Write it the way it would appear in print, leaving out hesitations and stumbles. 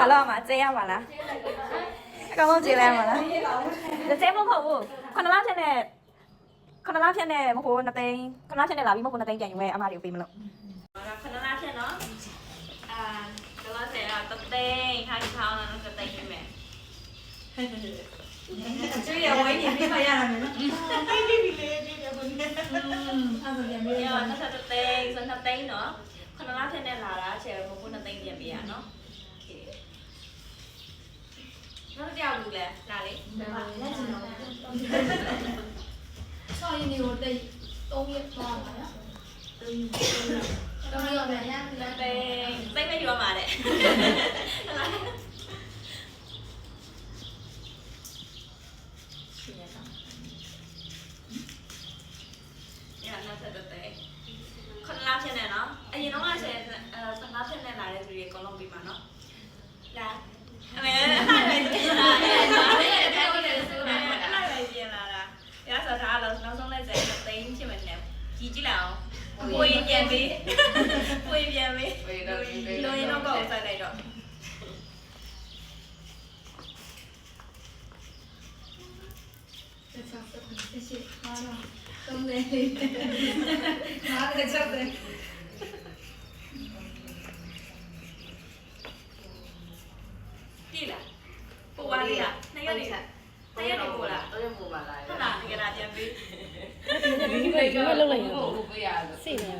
ဘာလို့မှာကျဲရမှာလားအကောင်လုံးကျဲလိုက်မှာလားကျဲမဟုတ်ဘူးခဏလားဖြစ်နေခဏလားဖြစ်နေမဟုတ်နှစ်သိန်းခဏလားဖြစ်နေလာပြီးမဟုတ်နှစ်သိန်းပြန်ယူမယ်အမတွေကိုပေးမလို့ခဏလားဖြစ်နော်တော့ဆယ်တော့တသိန်းခိုင်းထောင်းတော့တသိန်းယူမယ်ကျွေးရဝိုင်းနေပြမရတာမယ်နော်တိတိတိလေးဒီကဘုန်းကြီးအဲ့ဒါပြန်ပြီးတော့ဆက်တသိန်းဆိုနှစ်သိန်းနော်ခဏလားဖြစ်နေလာတာချေမဟုတ်နှစ်သိန်းပြန်ပေးရနော်နောက်ကြောက်ဘူးလဲလာလေလက်ချင်တော့ဆောင်းရင်းကိုတိတ်3ရက်သွားပါနော်3ရက်ပြန်ရလက်သိန်းမယူရမှာတဲ့ခဏလားဖြစ်နေနော်အရင်တော့ဆယ်ခဏဖြစ်နေလာတဲ့သူတွေအကုန်လုံးပြီးမှာနော်လာအမေအဲ့လိုက်ပြင်လာအဲ့လိုက်ပြင်လာတာရဆိုထားလို့နောက်ဆုံးလိုက်ဆယ်သိန်းဖြစ်မယ်နဲ့ကြီးကြည့်လိုက်အောင်ကိုရင်ပြန်ပြီးကိုရင်ပြန်ပြီးလိုရင်တော့ကောက်ဆိုင်လိုက်တော့သုံးတယ်ဟာကချက်တယ်တိလားပိုပါလေးလားနှစ်ရက်နေနှစ်ရက်နေပိုလားတော့ရပိုပါလားဟုတ်လားတကယ်လားပြန်ပြီးဒီလိုလောက်လိုက်ရအောင်ပေးရအောင်စိတ်နေရ